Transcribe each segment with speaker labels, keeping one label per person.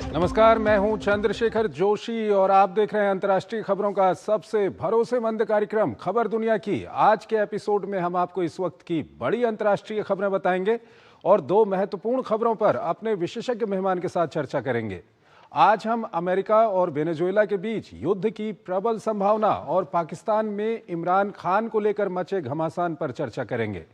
Speaker 1: नमस्कार, मैं हूं चंद्रशेखर जोशी और आप देख रहे हैं अंतर्राष्ट्रीय खबरों का सबसे भरोसेमंद कार्यक्रम खबर दुनिया की। आज के एपिसोड में हम आपको इस वक्त की बड़ी अंतर्राष्ट्रीय खबरें बताएंगे और दो महत्वपूर्ण खबरों पर अपने विशेषज्ञ मेहमान के साथ चर्चा करेंगे। आज हम अमेरिका और वेनेजुएला के बीच युद्ध की प्रबल संभावना और पाकिस्तान में इमरान खान को लेकर मचे घमासान पर चर्चा करेंगे।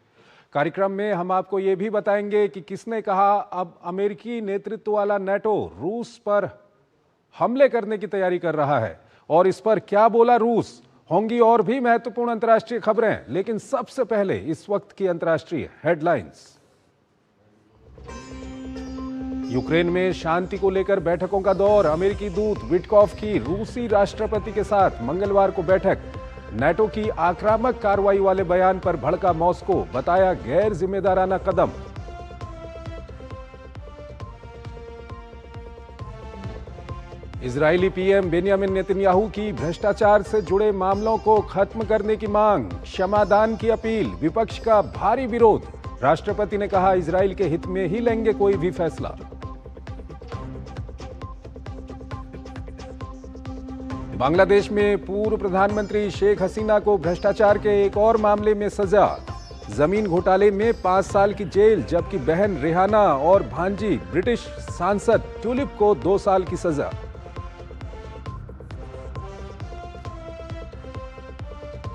Speaker 1: कार्यक्रम में हम आपको ये भी बताएंगे कि किसने कहा अब अमेरिकी नेतृत्व वाला नेटो रूस पर हमले करने की तैयारी कर रहा है और इस पर क्या बोला रूस। होंगी और भी महत्वपूर्ण अंतर्राष्ट्रीय खबरें, लेकिन सबसे पहले इस वक्त की अंतर्राष्ट्रीय हेडलाइंस। यूक्रेन में शांति को लेकर बैठकों का दौर। अमेरिकी दूत विटकॉफ की रूसी राष्ट्रपति के साथ मंगलवार को बैठक। नेटो की आक्रामक कार्रवाई वाले बयान पर भड़का मॉस्को, बताया गैर जिम्मेदाराना कदम। इजरायली पीएम बेंयामिन नेतन्याहू की भ्रष्टाचार से जुड़े मामलों को खत्म करने की मांग, क्षमादान की अपील, विपक्ष का भारी विरोध। राष्ट्रपति ने कहा इजरायल के हित में ही लेंगे कोई भी फैसला। बांग्लादेश में पूर्व प्रधानमंत्री शेख हसीना को भ्रष्टाचार के एक और मामले में सजा। जमीन घोटाले में 5 साल की जेल, जबकि बहन रेहाना और भांजी ब्रिटिश सांसद ट्यूलिप को 2 साल की सजा।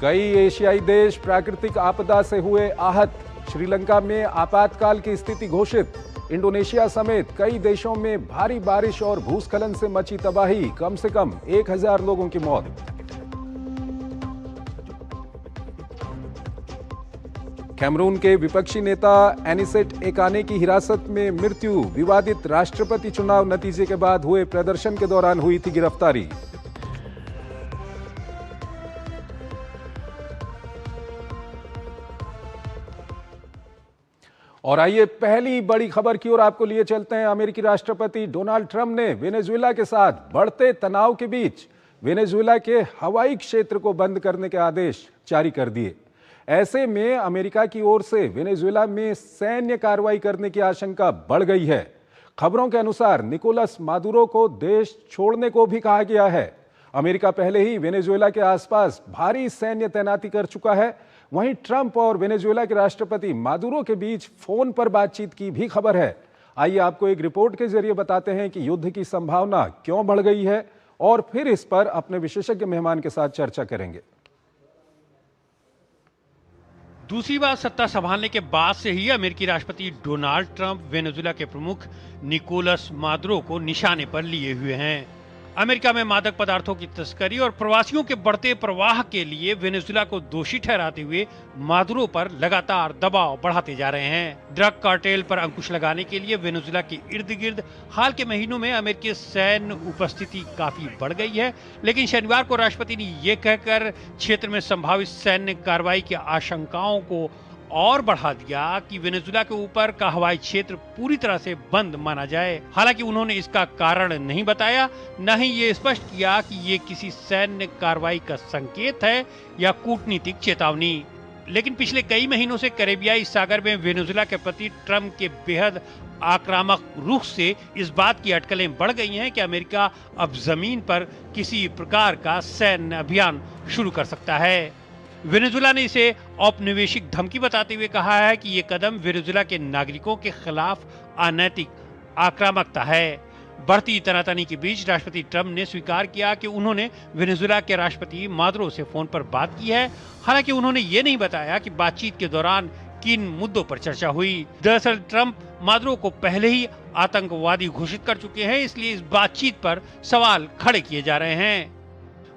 Speaker 1: कई एशियाई देश प्राकृतिक आपदा से हुए आहत। श्रीलंका में आपातकाल की स्थिति घोषित। इंडोनेशिया समेत कई देशों में भारी बारिश और भूस्खलन से मची तबाही, कम से कम 1000 लोगों की मौत। कैमरून के विपक्षी नेता एनिसेट एकाने की हिरासत में मृत्यु। विवादित राष्ट्रपति चुनाव नतीजे के बाद हुए प्रदर्शन के दौरान हुई थी गिरफ्तारी। और आइए पहली बड़ी खबर की ओर आपको लिए चलते हैं। अमेरिकी राष्ट्रपति डोनाल्ड ट्रंप ने वेनेजुएला के साथ बढ़ते तनाव के बीच वेनेजुएला के हवाई क्षेत्र को बंद करने के आदेश जारी कर दिए। ऐसे में अमेरिका की ओर से वेनेजुएला में सैन्य कार्रवाई करने की आशंका बढ़ गई है। खबरों के अनुसार निकोलस मादुरो को देश छोड़ने को भी कहा गया है। अमेरिका पहले ही वेनेजुएला के आसपास भारी सैन्य तैनाती कर चुका है। वहीं ट्रंप और वेनेजुएला के राष्ट्रपति मादुरो के बीच फोन पर बातचीत की भी खबर है। आइए आपको एक रिपोर्ट के जरिए बताते हैं कि युद्ध की संभावना क्यों बढ़ गई है और फिर इस पर अपने विशेषज्ञ मेहमान के साथ चर्चा करेंगे।
Speaker 2: दूसरी बार सत्ता संभालने के बाद से ही अमेरिकी राष्ट्रपति डोनाल्ड ट्रंप वेनेजुएला के प्रमुख निकोलस मादुरो को निशाने पर लिए हुए हैं। अमेरिका में मादक पदार्थों की तस्करी और प्रवासियों के बढ़ते प्रवाह के लिए वेनेजुएला को दोषी ठहराते हुए मादुरो पर लगातार दबाव बढ़ाते जा रहे हैं। ड्रग कार्टेल पर अंकुश लगाने के लिए वेनेजुएला के इर्द गिर्द हाल के महीनों में अमेरिकी सैन्य उपस्थिति काफी बढ़ गई है, लेकिन शनिवार को राष्ट्रपति ने ये कहकर क्षेत्र में संभावित सैन्य कार्रवाई की आशंकाओं को और बढ़ा दिया कि वेनेजुएला के ऊपर का हवाई क्षेत्र पूरी तरह से बंद माना जाए। हालांकि उन्होंने इसका कारण नहीं बताया, न ही ये स्पष्ट किया कि ये किसी सैन्य कार्रवाई का संकेत है या कूटनीतिक चेतावनी। लेकिन पिछले कई महीनों से कैरेबियाई सागर में वेनेजुएला के प्रति ट्रंप के बेहद आक्रामक रुख से इस बात की अटकलें बढ़ गई हैं कि अमेरिका अब जमीन पर किसी प्रकार का सैन्य अभियान शुरू कर सकता है। वेनेजुएला ने इसे औपनिवेशिक धमकी बताते हुए कहा है कि ये कदम वेनेजुएला के नागरिकों के खिलाफ अनैतिक आक्रामकता है। बढ़ती तनातनी के बीच राष्ट्रपति ट्रंप ने स्वीकार किया कि उन्होंने वेनेजुएला के राष्ट्रपति मादुरो से फोन पर बात की है। हालांकि उन्होंने ये नहीं बताया कि बातचीत के दौरान किन मुद्दों पर चर्चा हुई। दरअसल ट्रंप मादुरो को पहले ही आतंकवादी घोषित कर चुके हैं, इसलिए इस बातचीत पर सवाल खड़े किए जा रहे हैं।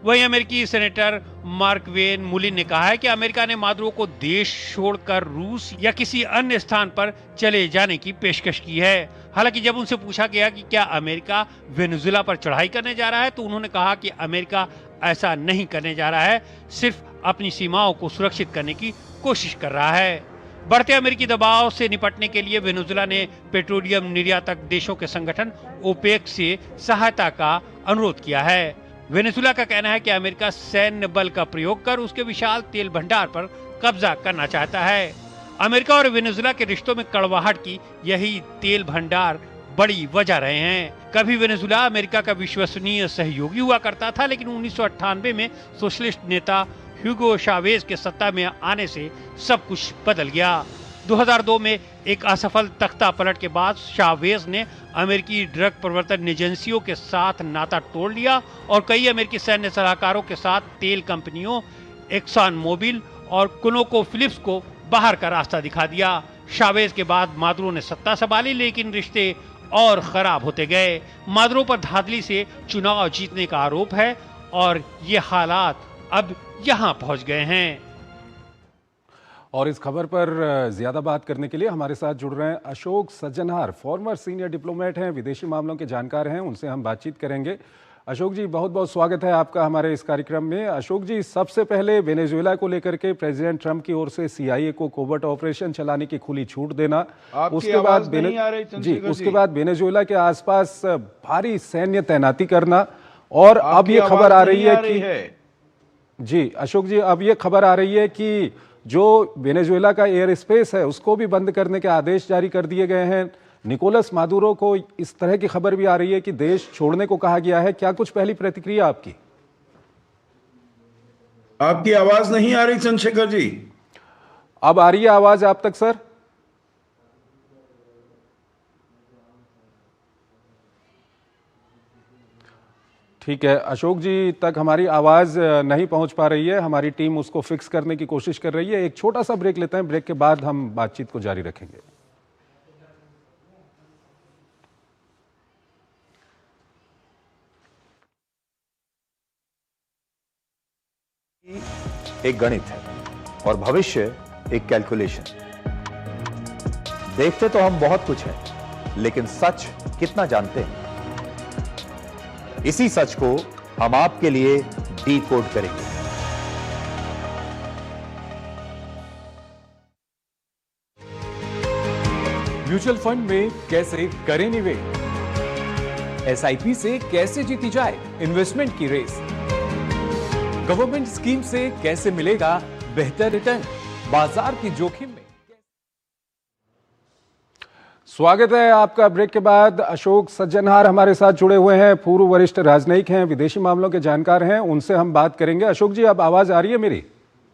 Speaker 2: वहीं अमेरिकी सेनेटर मार्क वेन मुलिन ने कहा है कि अमेरिका ने मादुरो को देश छोड़कर रूस या किसी अन्य स्थान पर चले जाने की पेशकश की है। हालांकि जब उनसे पूछा गया कि क्या अमेरिका वेनेजुएला पर चढ़ाई करने जा रहा है, तो उन्होंने कहा कि अमेरिका ऐसा नहीं करने जा रहा है, सिर्फ अपनी सीमाओं को सुरक्षित करने की कोशिश कर रहा है। बढ़ते अमेरिकी दबाव से निपटने के लिए वेनेजुएला ने पेट्रोलियम निर्यातक देशों के संगठन ओपेक से सहायता का अनुरोध किया है। वेनेजुएला का कहना है कि अमेरिका सैन्य बल का प्रयोग कर उसके विशाल तेल भंडार पर कब्जा करना चाहता है। अमेरिका और वेनेजुएला के रिश्तों में कड़वाहट की यही तेल भंडार बड़ी वजह रहे हैं। कभी वेनेजुला अमेरिका का विश्वसनीय सहयोगी हुआ करता था, लेकिन 1998 में सोशलिस्ट नेता ह्यूगो चावेज के सत्ता में आने से सब कुछ बदल गया। 2002 में एक असफल तख्ता पलट के बाद चावेज ने अमेरिकी ड्रग प्रवर्तन एजेंसियों के साथ नाता तोड़ लिया और कई अमेरिकी सैन्य सलाहकारों के साथ तेल कंपनियों एक्सान मोबिल और कोनोको फिलिप्स को बाहर का रास्ता दिखा दिया। चावेज के बाद मादुरो ने सत्ता संभाली, लेकिन रिश्ते और खराब होते गए। मादुरो पर धांधली से चुनाव जीतने का आरोप है और ये हालात अब यहाँ पहुंच गए हैं।
Speaker 1: और इस खबर पर ज्यादा बात करने के लिए हमारे साथ जुड़ रहे हैं अशोक सज्जनहार, फॉर्मर सीनियर डिप्लोमेट हैं, विदेशी मामलों के जानकार हैं, उनसे हम बातचीत करेंगे। अशोक जी, बहुत बहुत स्वागत है आपका हमारे इस कार्यक्रम में। अशोक जी, सबसे पहले वेनेजुएला को लेकर के प्रेसिडेंट ट्रंप की ओर से CIA को कोवर्ट ऑपरेशन चलाने की खुली छूट देना, उसके बाद वेनेजुएला के आसपास भारी सैन्य तैनाती करना, और अब ये खबर आ रही है कि जी अशोक जी, अब ये खबर आ रही है कि जो वेनेजुएला का एयर स्पेस है उसको भी बंद करने के आदेश जारी कर दिए गए हैं। निकोलस मादुरो को इस तरह की खबर भी आ रही है कि देश छोड़ने को कहा गया है। क्या कुछ पहली प्रतिक्रिया आपकी?
Speaker 3: आपकी आवाज नहीं आ रही चंद्रशेखर जी।
Speaker 1: अब आ रही है आवाज आप तक सर? ठीक है, अशोक जी तक हमारी आवाज नहीं पहुंच पा रही है, हमारी टीम उसको फिक्स करने की कोशिश कर रही है। एक छोटा सा ब्रेक लेते हैं, ब्रेक के बाद हम बातचीत को जारी रखेंगे।
Speaker 4: एक गणित है और भविष्य एक कैलकुलेशन। देखते तो हम बहुत कुछ हैं, लेकिन सच कितना जानते हैं? इसी सच को हम आपके लिए डीकोड करेंगे।
Speaker 5: म्यूचुअल फंड में कैसे करें निवेश, SIP से कैसे जीती जाए इन्वेस्टमेंट की रेस, गवर्नमेंट स्कीम से कैसे मिलेगा बेहतर रिटर्न, बाजार की जोखिम में।
Speaker 1: स्वागत है आपका। ब्रेक के बाद अशोक सज्जनहार हमारे साथ जुड़े हुए हैं, पूर्व वरिष्ठ राजनयिक हैं, विदेशी मामलों के जानकार हैं, उनसे हम बात करेंगे। अशोक जी, अब आवाज आ रही है मेरी?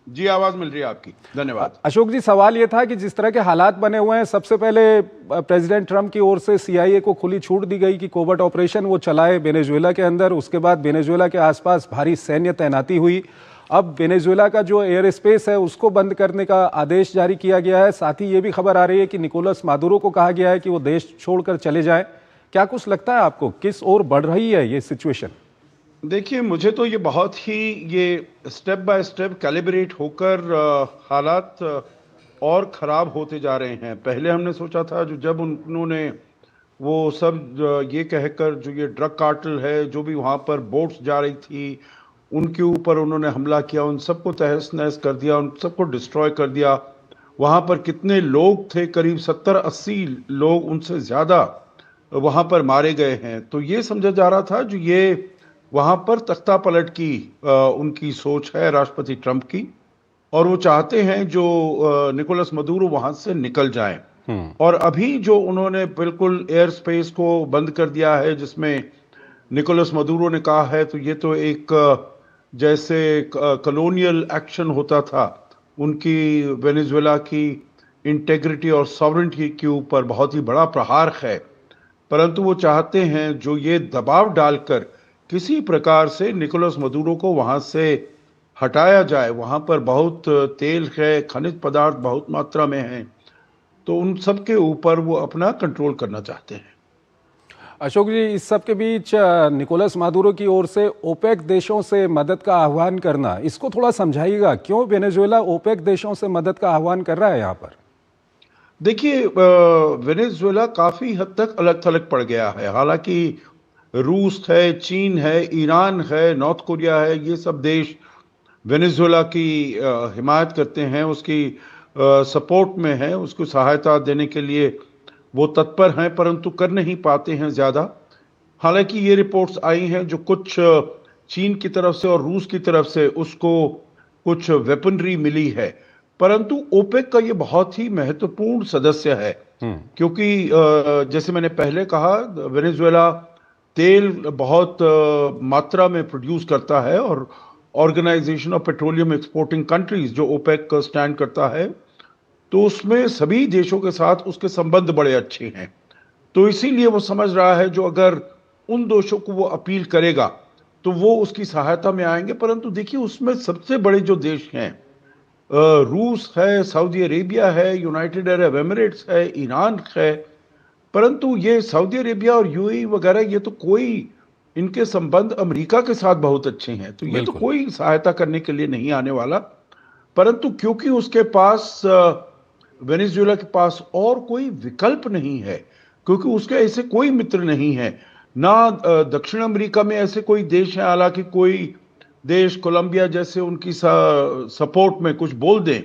Speaker 3: जी, आवाज मिल रही है आपकी, धन्यवाद।
Speaker 1: अशोक जी, सवाल यह था कि जिस तरह के हालात बने हुए हैं, सबसे पहले प्रेसिडेंट ट्रंप की ओर से CIA को खुली छूट दी गई कि कोवर्ट ऑपरेशन वो चलाए वेनेजुएला के अंदर। उसके बाद वेनेजुएला के आसपास भारी सैन्य तैनाती हुई। अब वेनेजुएला का जो एयर स्पेस है उसको बंद करने का आदेश जारी किया गया है। साथ ही ये भी खबर आ रही है कि निकोलस मादुरो को कहा गया है कि वो देश छोड़कर चले जाएं। क्या कुछ लगता है आपको, किस ओर बढ़ रही है ये सिचुएशन?
Speaker 3: देखिए, मुझे तो ये बहुत ही ये स्टेप बाय स्टेप कैलिब्रेट होकर हालात और ख़राब होते जा रहे हैं। पहले हमने सोचा था जब उन्होंने वो सब ये कहकर जो ये ड्रग कार्टेल है, जो भी वहाँ पर बोट्स जा रही थी, उनके ऊपर उन्होंने हमला किया, उन सबको तहस नहस कर दिया, उन सबको डिस्ट्रॉय कर दिया। वहाँ पर कितने लोग थे, करीब 70-80 लोग, उनसे ज़्यादा वहाँ पर मारे गए हैं। तो ये समझा जा रहा था जो ये वहाँ पर तख्ता पलट की उनकी सोच है राष्ट्रपति ट्रंप की, और वो चाहते हैं जो निकोलस मादुरो वहाँ से निकल जाए। और अभी जो उन्होंने बिल्कुल एयर स्पेस को बंद कर दिया है, जिसमें निकोलस मादुरो ने कहा है, तो ये तो एक जैसे कॉलोनियल एक्शन होता था, उनकी वेनेजुएला की इंटेग्रिटी और सॉवरेंटी के ऊपर बहुत ही बड़ा प्रहार है। परंतु वो चाहते हैं जो ये दबाव डालकर किसी प्रकार से निकोलस मादुरो को वहाँ से हटाया जाए। वहाँ पर बहुत तेल है, खनिज पदार्थ बहुत मात्रा में हैं, तो उन सब के ऊपर वो अपना कंट्रोल करना चाहते हैं।
Speaker 1: अशोक जी, इस सब के बीच निकोलस मादुरो की ओर से ओपेक देशों से मदद का आह्वान करना, इसको थोड़ा समझाइएगा, क्यों वेनेजुएला ओपेक देशों से मदद का आह्वान कर रहा है यहाँ पर?
Speaker 3: देखिए, वेनेजुएला काफ़ी हद तक अलग थलग पड़ गया है। हालांकि रूस है, चीन है, ईरान है, नॉर्थ कोरिया है, ये सब देश वेनेजुएला की हिमायत करते हैं, उसकी सपोर्ट में है, उसको सहायता देने के लिए वो तत्पर हैं, परंतु कर नहीं पाते हैं ज़्यादा। हालांकि ये रिपोर्ट्स आई हैं जो कुछ चीन की तरफ से और रूस की तरफ से उसको कुछ वेपनरी मिली है, परंतु ओपेक का ये बहुत ही महत्वपूर्ण सदस्य है। क्योंकि जैसे मैंने पहले कहा, वेनेजुएला तेल बहुत मात्रा में प्रोड्यूस करता है और organization of petroleum exporting countries जो ओपेक का स्टैंड करता है, तो उसमें सभी देशों के साथ उसके संबंध बड़े अच्छे हैं। तो इसीलिए वो समझ रहा है जो अगर उन देशों को वो अपील करेगा तो वो उसकी सहायता में आएंगे। परंतु देखिए, उसमें सबसे बड़े जो देश हैं, रूस है, सऊदी अरेबिया है, यूनाइटेड अरब एमिरेट्स है, ईरान है। परंतु ये सऊदी अरेबिया और यूएई वगैरह, ये तो कोई, इनके संबंध अमेरिका के साथ बहुत अच्छे हैं, तो ये तो कोई सहायता करने के लिए नहीं आने वाला। परंतु क्योंकि उसके पास, वेनेजुएला के पास और कोई विकल्प नहीं है, क्योंकि उसके ऐसे कोई मित्र नहीं है, ना दक्षिण अमेरिका में ऐसे कोई देश है, हालांकि कोई देश कोलंबिया जैसे उनकी सपोर्ट में कुछ बोल दें,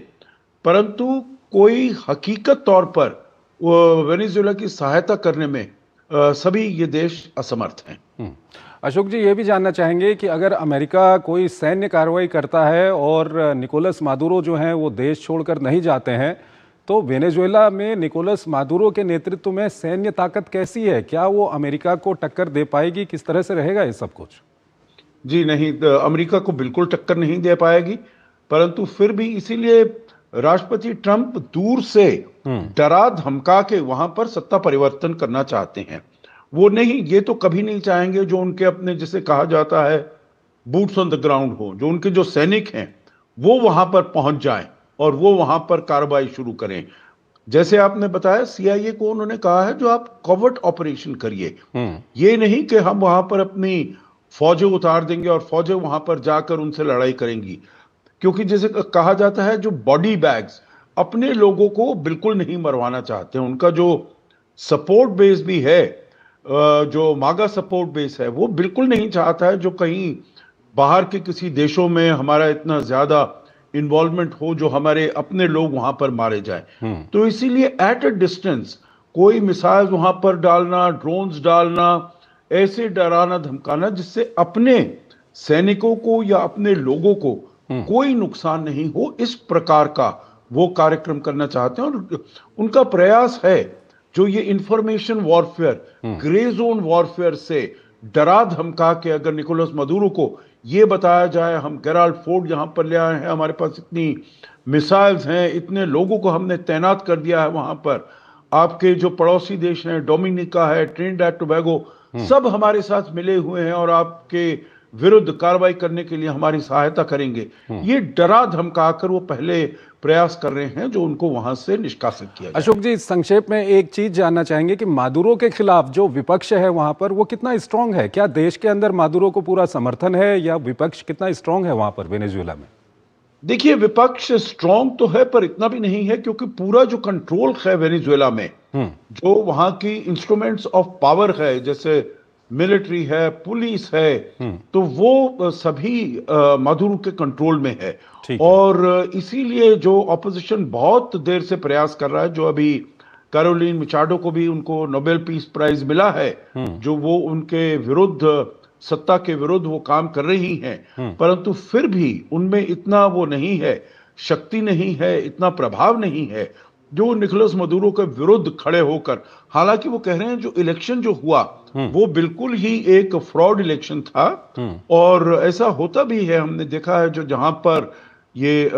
Speaker 3: परंतु कोई हकीकत तौर पर वेनेजुएला की सहायता करने में सभी ये देश असमर्थ हैं।
Speaker 1: अशोक जी, ये भी जानना चाहेंगे कि अगर अमेरिका कोई सैन्य कार्रवाई करता है और निकोलस मादुरो जो हैं वो देश छोड़कर नहीं जाते हैं, तो वेनेजुएला में निकोलस मादुरो के नेतृत्व में सैन्य ताकत कैसी है? क्या वो अमेरिका को टक्कर दे पाएगी? किस तरह से रहेगा ये सब कुछ?
Speaker 3: जी नहीं, अमेरिका को बिल्कुल टक्कर नहीं दे पाएगी। परंतु फिर भी इसीलिए राष्ट्रपति ट्रंप दूर से डरा धमका के वहां पर सत्ता परिवर्तन करना चाहते हैं। वो नहीं, ये तो कभी नहीं चाहेंगे जो उनके अपने, जिसे कहा जाता है बूट्स ऑन द ग्राउंड हो, जो उनके जो सैनिक हैं वो वहां पर पहुंच जाएं और वो वहां पर कार्रवाई शुरू करें। जैसे आपने बताया, सीआईए को उन्होंने कहा है जो आप कॉवर्ट ऑपरेशन करिए, ये नहीं कि हम वहां पर अपनी फौजें उतार देंगे और फौजें वहां पर जाकर उनसे लड़ाई करेंगी। क्योंकि जैसे कहा जाता है, जो बॉडी बैग्स अपने लोगों को बिल्कुल नहीं मरवाना चाहते हैं। उनका जो सपोर्ट बेस भी है, जो मागा सपोर्ट बेस है, वो बिल्कुल नहीं चाहता है जो कहीं बाहर के किसी देशों में हमारा इतना ज्यादा इन्वॉल्वमेंट हो, जो हमारे अपने लोग वहां पर मारे जाए। तो इसीलिए एट अ डिस्टेंस कोई मिसाइल वहां पर डालना, ड्रोन्स डालना, ऐसे डराना धमकाना जिससे अपने सैनिकों को या अपने लोगों को कोई नुकसान नहीं हो, इस प्रकार का वो कार्यक्रम करना चाहते हैं। और उनका प्रयास है जो ये information warfare, grey zone warfare से डरा धमका के अगर निकोलस मादुरो को ये बताया जाए हम गेराल्ड फोर्ड यहां पर ले आए हैं, हमारे पास इतनी मिसाइल्स हैं, इतने लोगों को हमने तैनात कर दिया है वहां पर, आपके जो पड़ोसी देश हैं, डोमिनिका है, ट्रिनिडाद टोबैगो, सब हमारे साथ मिले हुए हैं और आपके विरुद्ध कार्रवाई करने के लिए हमारी सहायता करेंगे, ये डरा धमकाकर वो पहले प्रयास कर रहे हैं जो उनको वहां से निष्कासित किया जाए।
Speaker 1: अशोक जी, संक्षेप में एक चीज जानना चाहेंगे कि मादुरो के खिलाफ जो विपक्ष है वहां पर, वो कितना स्ट्रांग है? क्या देश के अंदर मादुरो को पूरा समर्थन है, या विपक्ष कितना स्ट्रांग है वहां पर वेनेजुएला में?
Speaker 3: देखिए, विपक्ष स्ट्रांग तो है पर इतना भी नहीं है, क्योंकि पूरा जो कंट्रोल है वेनेजुएला में, जो वहां की इंस्ट्रूमेंट्स ऑफ पावर है, जैसे मिलिट्री है, पुलिस है, तो वो सभी मादुरो के कंट्रोल में है। और इसीलिए जो ऑपोजिशन बहुत देर से प्रयास कर रहा है, जो अभी कैरोलिन मिचाडो को भी उनको नोबेल पीस प्राइज मिला है, जो वो उनके विरुद्ध, सत्ता के विरुद्ध वो काम कर रही हैं, परंतु फिर भी उनमें इतना वो नहीं है, शक्ति नहीं है, इतना प्रभाव नहीं है जो निकोलस मादुरो के विरुद्ध खड़े होकर, हालांकि वो कह रहे हैं जो इलेक्शन जो हुआ वो बिल्कुल ही एक फ्रॉड इलेक्शन था, और ऐसा होता भी है, हमने देखा है, जो जहां पर ये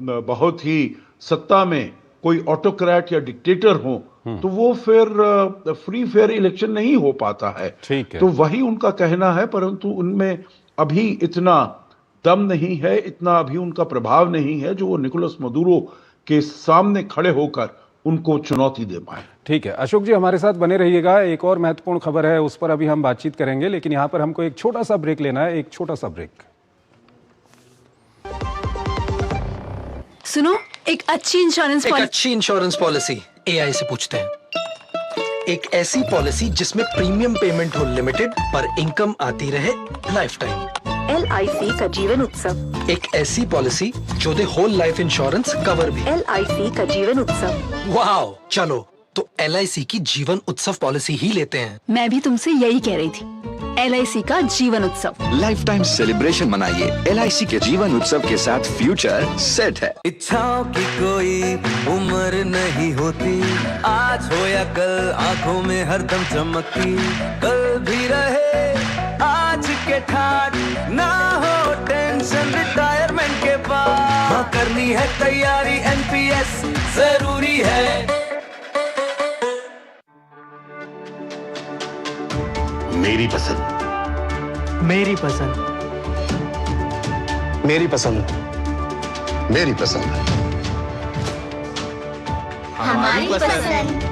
Speaker 3: बहुत ही सत्ता में कोई ऑटोक्रेट या डिक्टेटर हो, तो वो फिर फ्री फेयर इलेक्शन नहीं हो पाता है। तो वही उनका कहना है, परंतु उनमें अभी इतना दम नहीं है, इतना अभी उनका प्रभाव नहीं है जो वो निकोलस मादुरो के सामने खड़े होकर उनको चुनौती दे पाए।
Speaker 1: ठीक है अशोक जी, हमारे साथ बने रहिएगा। एक और महत्वपूर्ण खबर है, उस पर अभी हम बातचीत करेंगे, लेकिन यहाँ पर हमको एक छोटा सा ब्रेक लेना है, एक छोटा सा ब्रेक।
Speaker 6: सुनो, एक अच्छी
Speaker 7: इंश्योरेंस पॉलिसी एआई से पूछते हैं। एक ऐसी पॉलिसी जिसमें प्रीमियम पेमेंट हो लिमिटेड पर इनकम आती रहे लाइफ टाइम।
Speaker 6: LIC का जीवन उत्सव।
Speaker 7: एक ऐसी पॉलिसी जो दे होल लाइफ इंश्योरेंस कवर भी।
Speaker 6: LIC का जीवन उत्सव।
Speaker 7: वाह, चलो तो LIC की जीवन उत्सव पॉलिसी ही लेते हैं।
Speaker 6: मैं भी तुमसे यही कह रही थी। LIC का Jeevan Utsav.
Speaker 8: Life time celebration मनाइए। LIC के जीवन उत्सव के साथ फ्यूचर सेट है।
Speaker 9: इच्छाओं की कोई उम्र नहीं होती, आज हो या कल आंखों में हरदम चमकती, कल भी रहे आज के ठाट, ना हो टेंशन रिटायरमेंट के बाद, हाँ करनी है तैयारी NPS जरूरी है।
Speaker 10: मेरी पसंद,
Speaker 7: मेरी पसंद,
Speaker 10: मेरी पसंद, मेरी पसंद,
Speaker 11: हमारी पसंद,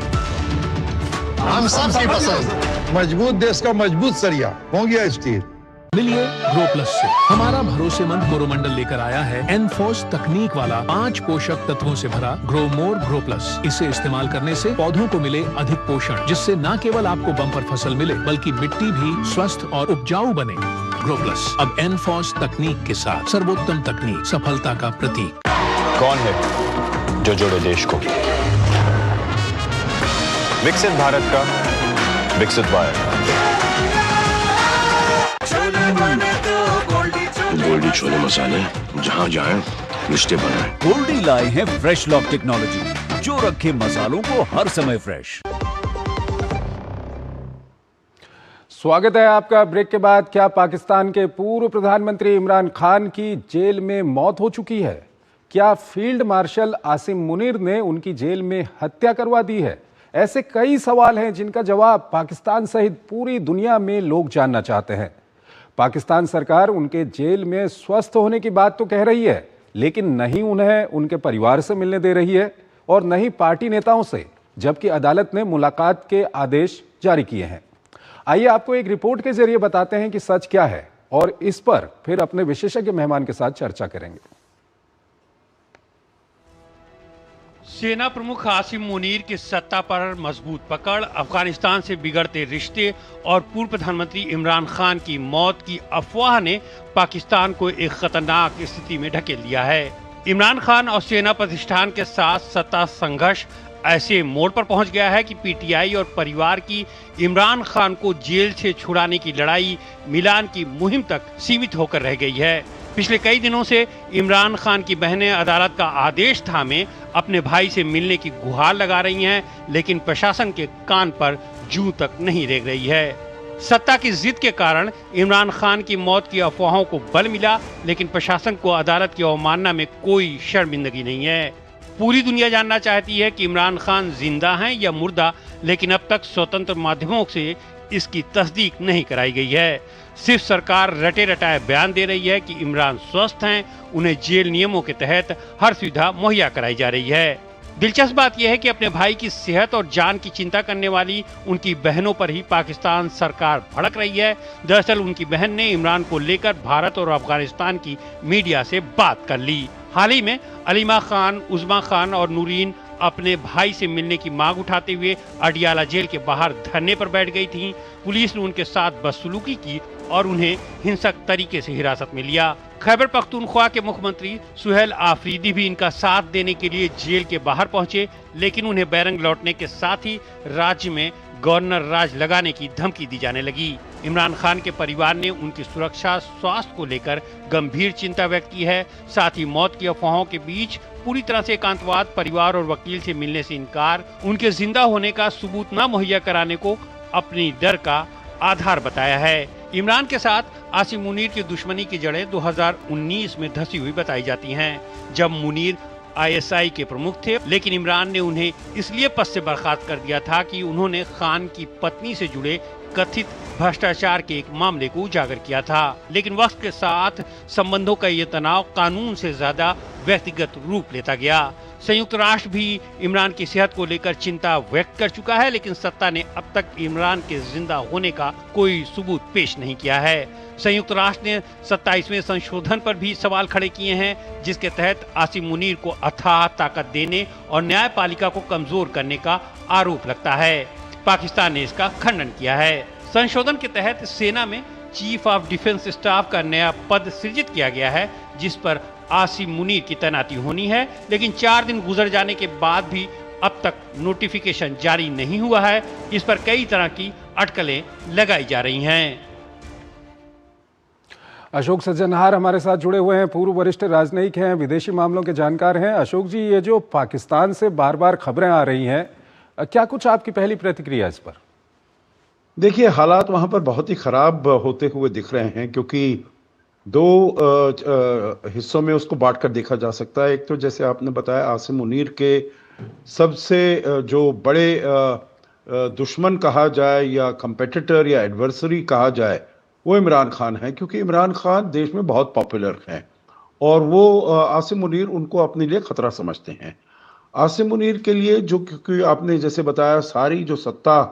Speaker 10: हम सबकी पसंद।
Speaker 3: मजबूत देश का मजबूत सरिया हो गया स्टील।
Speaker 12: मिलिए ग्रो प्लस से। हमारा भरोसेमंद कोरोमंडल लेकर आया है एनफोर्स तकनीक वाला 5 पोषक तत्वों से भरा ग्रो मोर ग्रो प्लस। इसे इस्तेमाल करने से पौधों को मिले अधिक पोषण, जिससे न केवल आपको बम्पर फसल मिले बल्कि मिट्टी भी स्वस्थ और उपजाऊ बने। ग्रो प्लस अब एनफोर्स तकनीक के साथ, सर्वोत्तम तकनीक, सफलता का प्रतीक।
Speaker 13: कौन है जो जोड़े देश को? विकसित भारत का विकसित भारत।
Speaker 10: गोल्डी छोले मसाले, जहाँ जाए रिश्ते बनाए।
Speaker 14: गोल्डी लाए हैं फ्रेश लॉक टेक्नोलॉजी, जो रखे मसालों को हर समय फ्रेश।
Speaker 1: स्वागत है आपका। ब्रेक के बाद, क्या पाकिस्तान के पूर्व प्रधानमंत्री इमरान खान की जेल में मौत हो चुकी है? क्या फील्ड मार्शल आसिम मुनीर ने उनकी जेल में हत्या करवा दी है? ऐसे कई सवाल हैं जिनका जवाब पाकिस्तान सहित पूरी दुनिया में लोग जानना चाहते हैं। पाकिस्तान सरकार उनके जेल में स्वस्थ होने की बात तो कह रही है, लेकिन नहीं उन्हें उनके परिवार से मिलने दे रही है और न ही पार्टी नेताओं से, जबकि अदालत ने मुलाकात के आदेश जारी किए हैं। आइए आपको एक रिपोर्ट के जरिए बताते हैं कि सच क्या है और इस पर फिर अपने विशेषज्ञ मेहमान के साथ चर्चा करेंगे।
Speaker 2: सेना प्रमुख आसिम मुनीर की सत्ता पर मजबूत पकड़, अफगानिस्तान से बिगड़ते रिश्ते और पूर्व प्रधानमंत्री इमरान खान की मौत की अफवाह ने पाकिस्तान को एक खतरनाक स्थिति में ढकेल दिया है। इमरान खान और सेना प्रतिष्ठान के साथ सत्ता संघर्ष ऐसे मोड़ पर पहुंच गया है कि PTI और परिवार की इमरान खान को जेल से छुड़ाने की लड़ाई मिलान की मुहिम तक सीमित होकर रह गई है। पिछले कई दिनों से इमरान खान की बहनें अदालत का आदेश थामे अपने भाई से मिलने की गुहार लगा रही हैं, लेकिन प्रशासन के कान पर जूं तक नहीं रेंग रही है। सत्ता की जिद के कारण इमरान खान की मौत की अफवाहों को बल मिला, लेकिन प्रशासन को अदालत की अवमानना में कोई शर्मिंदगी नहीं है। पूरी दुनिया जानना चाहती है कि इमरान खान जिंदा हैं या मुर्दा, लेकिन अब तक स्वतंत्र माध्यमों से इसकी तस्दीक नहीं कराई गई है। सिर्फ सरकार रटे रटाए बयान दे रही है कि इमरान स्वस्थ हैं, उन्हें जेल नियमों के तहत हर सुविधा मुहैया कराई जा रही है। दिलचस्प बात यह है कि अपने भाई की सेहत और जान की चिंता करने वाली उनकी बहनों पर ही पाकिस्तान सरकार भड़क रही है। दरअसल उनकी बहन ने इमरान को लेकर भारत और अफगानिस्तान की मीडिया से बात कर ली। हाल ही में अलीमा खान, उज़मा खान और नूरीन अपने भाई से मिलने की मांग उठाते हुए अडियाला जेल के बाहर धरने पर बैठ गई थीं। पुलिस ने उनके साथ बदसलूकी की और उन्हें हिंसक तरीके से हिरासत में लिया। खैबर पख्तूनख्वा के मुख्यमंत्री सुहेल आफरीदी भी इनका साथ देने के लिए जेल के बाहर पहुंचे, लेकिन उन्हें बैरंग लौटने के साथ ही राज्य में गवर्नर राज लगाने की धमकी दी जाने लगी। इमरान खान के परिवार ने उनकी सुरक्षा, स्वास्थ्य को लेकर गंभीर चिंता व्यक्त की है। साथ ही मौत की अफवाहों के बीच पूरी तरह से एकांतवाद, परिवार और वकील से मिलने से इनकार, उनके जिंदा होने का सबूत न मुहैया कराने को अपनी डर का आधार बताया है। इमरान के साथ आसिम मुनीर की दुश्मनी की जड़ें 2019 में धसी हुई बताई जाती हैं, जब मुनीर ISI के प्रमुख थे, लेकिन इमरान ने उन्हें इसलिए पद से बर्खास्त कर दिया था कि उन्होंने खान की पत्नी से जुड़े कथित भ्रष्टाचार के एक मामले को उजागर किया था। लेकिन वक्त के साथ संबंधों का ये तनाव कानून से ज्यादा व्यक्तिगत रूप लेता गया। संयुक्त राष्ट्र भी इमरान की सेहत को लेकर चिंता व्यक्त कर चुका है, लेकिन सत्ता ने अब तक इमरान के जिंदा होने का कोई सबूत पेश नहीं किया है। संयुक्त राष्ट्र ने 27वें संशोधन पर भी सवाल खड़े किए हैं, जिसके तहत आसिम मुनीर को अथाह ताकत देने और न्यायपालिका को कमजोर करने का आरोप लगता है। पाकिस्तान ने इसका खंडन किया है। संशोधन के तहत सेना में चीफ ऑफ डिफेंस स्टाफ का नया पद सृजित किया गया है, जिस पर आसिम मुनीर की तैनाती होनी है, लेकिन 4 दिन गुजर जाने के बाद भी अब तक नोटिफिकेशन जारी नहीं हुआ है। इस पर कई तरह की अटकलें लगाई जा रही हैं।
Speaker 1: अशोक सज्जनहार हमारे साथ जुड़े हुए हैं, पूर्व वरिष्ठ राजनयिक हैं, विदेशी मामलों के जानकार हैं। अशोक जी, ये जो पाकिस्तान से बार बार खबरें आ रही हैं, क्या कुछ आपकी पहली प्रतिक्रिया इस पर?
Speaker 3: देखिए, हालात वहां पर बहुत ही खराब होते हुए दिख रहे हैं, क्योंकि दो हिस्सों में उसको बांटकर देखा जा सकता है। एक तो जैसे आपने बताया, आसिम मुनीर के सबसे जो बड़े दुश्मन कहा जाए या कंपेटिटर या एडवर्सरी कहा जाए, वो इमरान खान है, क्योंकि इमरान खान देश में बहुत पॉपुलर हैं और वो आसिम मुनीर उनको अपने लिए खतरा समझते हैं। आसिम मुनीर के लिए जो, क्योंकि आपने जैसे बताया, सारी जो सत्ता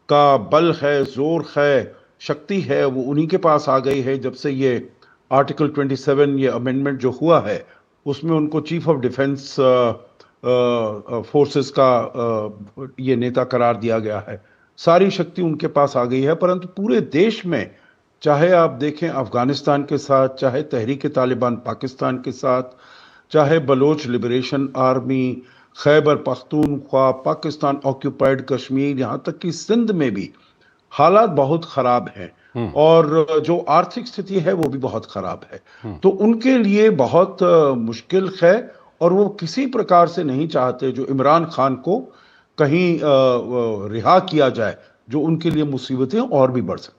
Speaker 3: का बल है, जोर है, शक्ति है, वो उन्हीं के पास आ गई है। जब से ये आर्टिकल 27 ये अमेंडमेंट जो हुआ है, उसमें उनको चीफ ऑफ डिफेंस फोर्सेस का ये नेता करार दिया गया है। सारी शक्ति उनके पास आ गई है, परंतु पूरे देश में, चाहे आप देखें अफगानिस्तान के साथ, चाहे तहरीक तालिबान पाकिस्तान के साथ, चाहे Baloch liberation army, Khyber Pakhtunkhwa, Pakistan occupied Kashmir, यहाँ तक कि सिंध में भी हालात बहुत खराब हैं और जो आर्थिक स्थिति है वो भी बहुत खराब है। तो उनके लिए बहुत मुश्किल है और वो किसी प्रकार से नहीं चाहते जो इमरान खान को कहीं रिहा किया जाए, जो उनके लिए मुसीबतें और भी बढ़ सकती।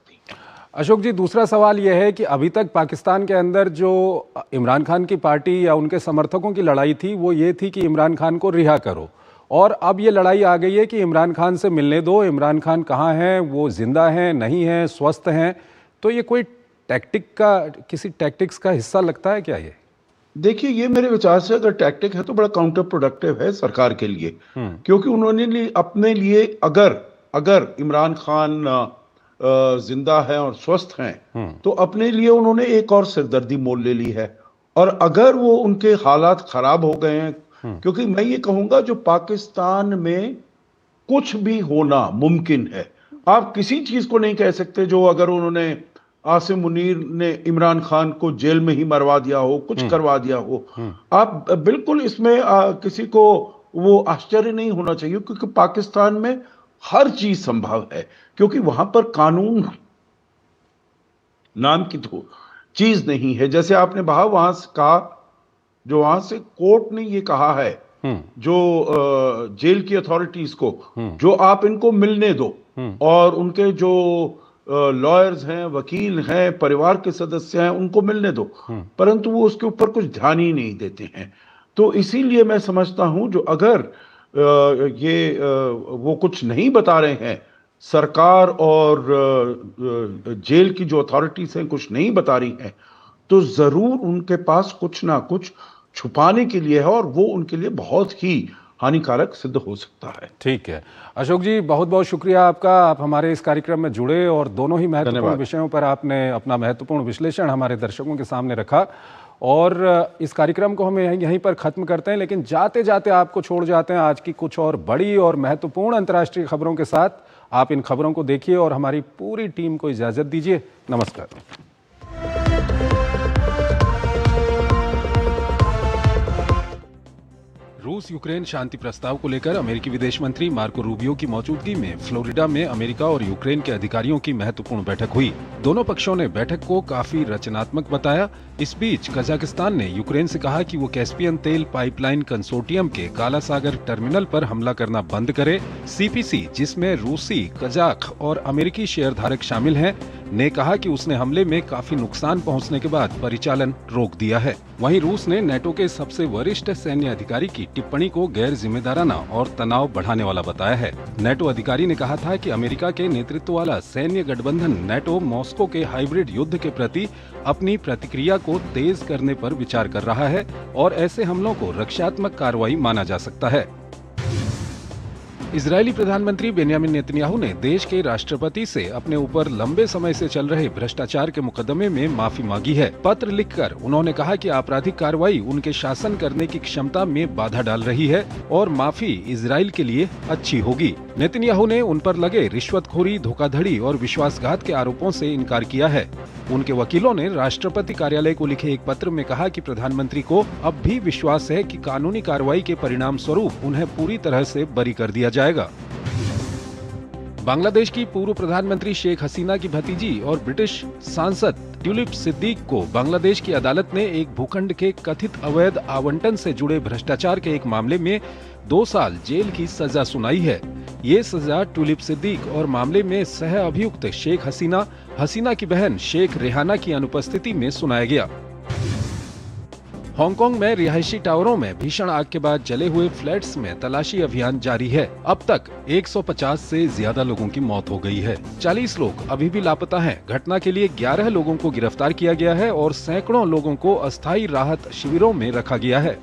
Speaker 1: अशोक जी, दूसरा सवाल यह है कि अभी तक पाकिस्तान के अंदर जो इमरान खान की पार्टी या उनके समर्थकों की लड़ाई थी, वो ये थी कि इमरान खान को रिहा करो, और अब ये लड़ाई आ गई है कि इमरान खान से मिलने दो। इमरान खान कहाँ हैं, वो जिंदा हैं, नहीं हैं, स्वस्थ हैं? तो ये कोई किसी टैक्टिक्स का हिस्सा लगता है क्या ये?
Speaker 3: देखिए, ये मेरे विचार से अगर टैक्टिक है तो बड़ा काउंटर प्रोडक्टिव है सरकार के लिए, क्योंकि उन्होंने अपने लिए, अगर इमरान खान जिंदा है और स्वस्थ हैं, तो अपने लिए उन्होंने एक और सिरदर्दी मोल ले ली है। और अगर वो उनके हालात खराब हो गए हैं, क्योंकि मैं ये कहूंगा जो पाकिस्तान में कुछ भी होना मुमकिन है, आप किसी चीज को नहीं कह सकते जो अगर उन्होंने आसिम मुनीर ने इमरान खान को जेल में ही मरवा दिया हो, कुछ करवा दिया हो, आप बिल्कुल इसमें किसी को वो आश्चर्य नहीं होना चाहिए, क्योंकि पाकिस्तान में हर चीज संभव है, क्योंकि वहां पर कानून नाम की तो चीज नहीं है। जैसे आपने वहां से कहा, जो वहां से कोर्ट ने ये कहा है, जो जेल की अथॉरिटीज को, जो आप इनको मिलने दो और उनके जो लॉयर्स हैं, वकील हैं, परिवार के सदस्य हैं, उनको मिलने दो, परंतु वो उसके ऊपर कुछ ध्यान ही नहीं देते हैं। तो इसीलिए मैं समझता हूं जो अगर वो कुछ नहीं बता रहे हैं, सरकार और जेल की जो अथॉरिटीज हैं कुछ नहीं बता रही हैं, तो जरूर उनके पास कुछ ना कुछ छुपाने के लिए है और वो उनके लिए बहुत ही हानिकारक सिद्ध हो सकता है।
Speaker 1: ठीक है अशोक जी, बहुत बहुत शुक्रिया आपका, आप हमारे इस कार्यक्रम में जुड़े और दोनों ही महत्वपूर्ण विषयों पर आपने अपना महत्वपूर्ण विश्लेषण हमारे दर्शकों के सामने रखा। और इस कार्यक्रम को हम यहीं पर ख़त्म करते हैं, लेकिन जाते जाते आपको छोड़ जाते हैं आज की कुछ और बड़ी और महत्वपूर्ण अंतर्राष्ट्रीय खबरों के साथ। आप इन खबरों को देखिए और हमारी पूरी टीम को इजाज़त दीजिए। नमस्कार। रूस यूक्रेन शांति प्रस्ताव को लेकर अमेरिकी विदेश मंत्री मार्को रूबियो की मौजूदगी में फ्लोरिडा में अमेरिका और यूक्रेन के अधिकारियों की महत्वपूर्ण बैठक हुई। दोनों पक्षों ने बैठक को काफी रचनात्मक बताया। इस बीच कजाकिस्तान ने यूक्रेन से कहा कि वो कैस्पियन तेल पाइपलाइन कंसोर्टियम के काला सागर टर्मिनल पर हमला करना बंद करे। सीपीसी, जिसमें रूसी, कजाक और अमेरिकी शेयरधारक शामिल हैं, ने कहा कि उसने हमले में काफी नुकसान पहुंचने के बाद परिचालन रोक दिया है। वहीं रूस ने नेटो के सबसे वरिष्ठ सैन्य अधिकारी की टिप्पणी को गैर जिम्मेदाराना और तनाव बढ़ाने वाला बताया है। नेटो अधिकारी ने कहा था कि अमेरिका के नेतृत्व वाला सैन्य गठबंधन नेटो मॉस्को के हाइब्रिड युद्ध के प्रति अपनी प्रतिक्रिया को तेज करने पर विचार कर रहा है और ऐसे हमलों को रक्षात्मक कार्रवाई माना जा सकता है। इजरायली प्रधानमंत्री बेन्यामिन नेतन्याहू ने देश के राष्ट्रपति से अपने ऊपर लंबे समय से चल रहे भ्रष्टाचार के मुकदमे में माफी मांगी है। पत्र लिखकर उन्होंने कहा कि आपराधिक कार्रवाई उनके शासन करने की क्षमता में बाधा डाल रही है और माफी इजराइल के लिए अच्छी होगी। नेतन्याहू ने उन पर लगे रिश्वतखोरी, धोखाधड़ी और विश्वासघात के आरोपों से इनकार किया है। उनके वकीलों ने राष्ट्रपति कार्यालय को लिखे एक पत्र में कहा कि प्रधानमंत्री को अब भी विश्वास है कि कानूनी कार्रवाई के परिणाम स्वरूप उन्हें पूरी तरह से बरी कर दिया जाएगा। बांग्लादेश की पूर्व प्रधानमंत्री शेख हसीना की भतीजी और ब्रिटिश सांसद ट्यूलिप सिद्दीक को बांग्लादेश की अदालत ने एक भूखंड के कथित अवैध आवंटन से जुड़े भ्रष्टाचार के एक मामले में 2 साल जेल की सजा सुनाई है। ये सजा ट्यूलिप सिद्दीक और मामले में सह अभियुक्त शेख हसीना की बहन शेख रेहाना की अनुपस्थिति में सुनाया गया। हांगकांग में रिहायशी टावरों में भीषण आग के बाद जले हुए फ्लैट्स में तलाशी अभियान जारी है। अब तक 150 से ज्यादा लोगों की मौत हो गई है। 40 लोग अभी भी लापता हैं। घटना के लिए 11 लोगों को गिरफ्तार किया गया है और सैकड़ों लोगों को अस्थायी राहत शिविरों में रखा गया है।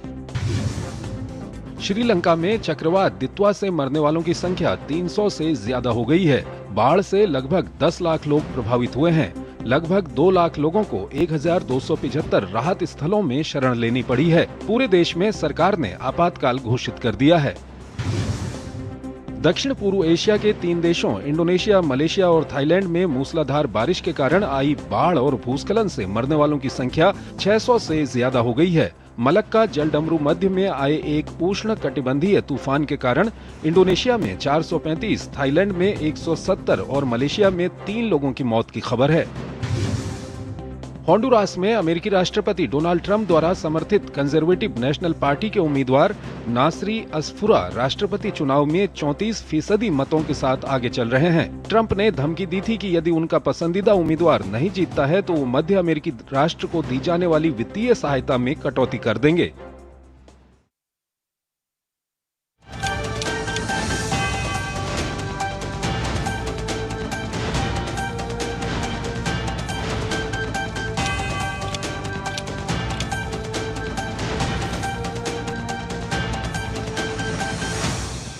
Speaker 1: श्रीलंका में चक्रवात दित्वा से मरने वालों की संख्या 300 से ज्यादा हो गई है। बाढ़ से लगभग 10 लाख लोग प्रभावित हुए हैं। लगभग 2 लाख लोगों को 1275 राहत स्थलों में शरण लेनी पड़ी है। पूरे देश में सरकार ने आपातकाल घोषित कर दिया है। दक्षिण पूर्व एशिया के 3 देशों इंडोनेशिया, मलेशिया और थाईलैंड में मूसलाधार बारिश के कारण आई बाढ़ और भूस्खलन से मरने वालों की संख्या 600 से ज्यादा हो गई है। मलक्का जलडमरू मध्य में आए एक उष्ण कटिबंधीय तूफान के कारण इंडोनेशिया में 435, थाईलैंड में 170 और मलेशिया में 3 लोगों की मौत की खबर है। होंडुरास में अमेरिकी राष्ट्रपति डोनाल्ड ट्रंप द्वारा समर्थित कंजर्वेटिव नेशनल पार्टी के उम्मीदवार नासरी असफुरा राष्ट्रपति चुनाव में 34% मतों के साथ आगे चल रहे हैं। ट्रंप ने धमकी दी थी कि यदि उनका पसंदीदा उम्मीदवार नहीं जीतता है तो वो मध्य अमेरिकी राष्ट्र को दी जाने वाली वित्तीय सहायता में कटौती कर देंगे।